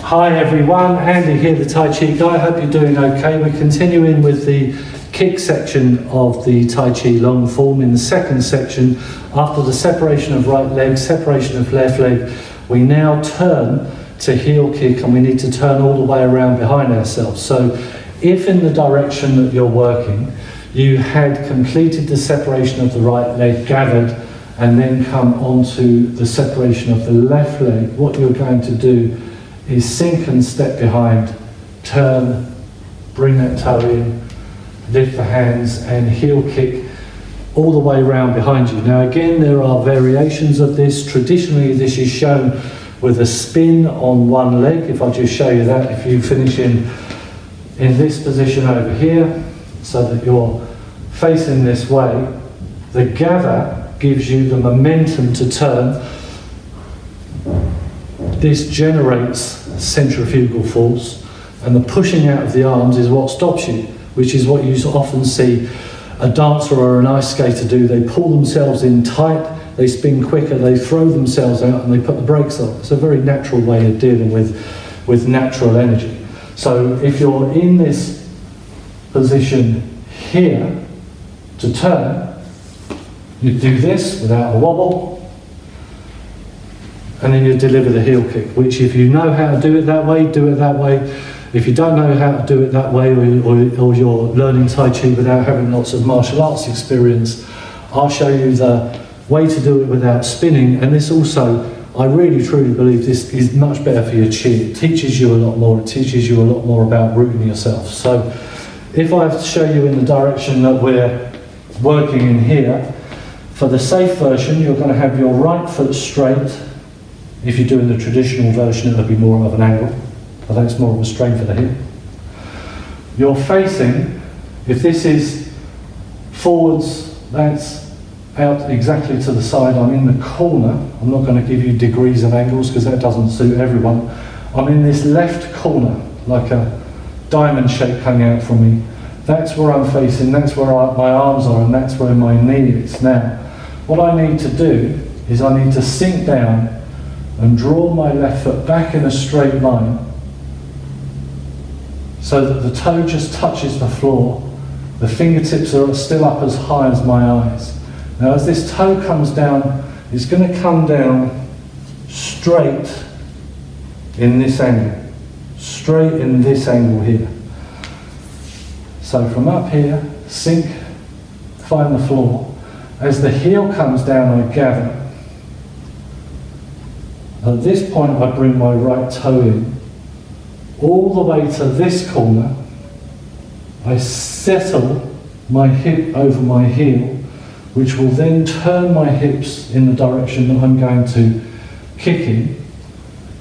Hi everyone, Andy here, the Tai Chi guy. Hope you're doing okay. We're continuing with the kick section of the Tai Chi long form. In the second section, after the separation of right leg, separation of left leg, we now turn to heel kick, and we need to turn all the way around behind ourselves. So if in the direction that you're working, you had completed the separation of the right leg, gathered, and then come onto the separation of the left leg, what you're going to do is sink and step behind, turn, bring that toe in, lift the hands and heel kick all the way around behind you. Now again, there are variations of this. Traditionally this is shown with a spin on one leg. If I just show you that, if you finish in this position over here, so that you're facing this way, the gather gives you the momentum to turn. This generates centrifugal force, and the pushing out of the arms is what stops you, which is what you often see a dancer or an ice skater do. They pull themselves in tight, they spin quicker, they throw themselves out and they put the brakes on. It's a very natural way of dealing with natural energy. So if you're in this position here to turn, you do this without a wobble, and then you deliver the heel kick, which if you know how to do it that way, do it that way. If you don't know how to do it that way, or you're learning Tai Chi without having lots of martial arts experience, I'll show you the way to do it without spinning. And this also, I really truly believe this is much better for your chi. It teaches you a lot more. It teaches you a lot more about rooting yourself. So if I show you in the direction that we're working in here, for the safe version, you're going to have your right foot straight. If you're doing the traditional version, it'll be more of an angle, but that's more of a strain for the hip. You're facing, if this is forwards, that's out exactly to the side. I'm in the corner. I'm not going to give you degrees and angles because that doesn't suit everyone. I'm in this left corner, like a diamond shape coming out from me. That's where I'm facing, that's where my arms are, and that's where my knee is. Now, what I need to do is I need to sink down and draw my left foot back in a straight line so that the toe just touches the floor. The fingertips are still up as high as my eyes. Now as this toe comes down, it's going to come down straight in this angle. Straight in this angle here. So from up here, sink, find the floor. As the heel comes down, I gather. At this point, I bring my right toe in. All the way to this corner, I settle my hip over my heel, which will then turn my hips in the direction that I'm going to kick in.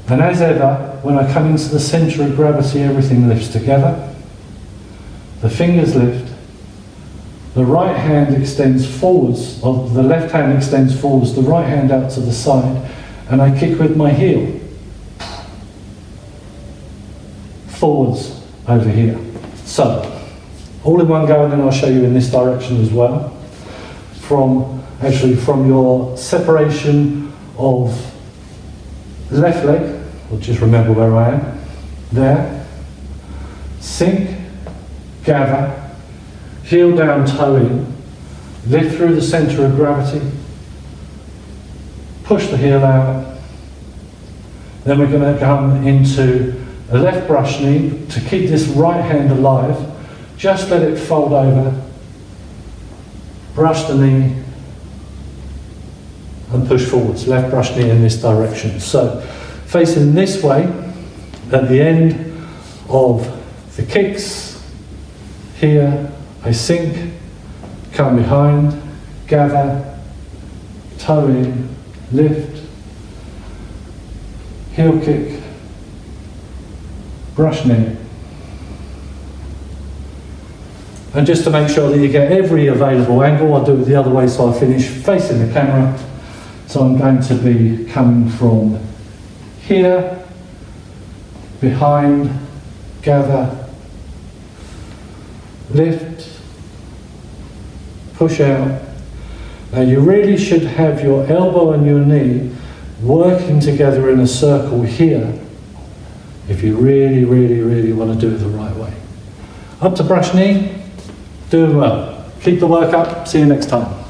And as ever, when I come into the center of gravity, everything lifts together. The fingers lift. The right hand extends forwards, or the left hand extends forwards, the right hand out to the side, and I kick with my heel. Forwards over here. So, all in one go, and then I'll show you in this direction as well. From your separation of left leg, or just remember where I am, there, sink, gather, heel down, toe in, lift through the center of gravity, push the heel out. Then we're going to come into a left brush knee to keep this right hand alive. Just let it fold over, brush the knee, and push forwards. Left brush knee in this direction. So, facing this way, at the end of the kicks, here I sink, come behind, gather, toe in, lift, heel kick, brush knee. And just to make sure that you get every available angle, I'll do it the other way so I finish facing the camera. So I'm going to be coming from here, behind, gather, lift, push out. Now you really should have your elbow and your knee working together in a circle here if you really, really, really want to do it the right way. Up to brush knee, doing well. Keep the work up, see you next time.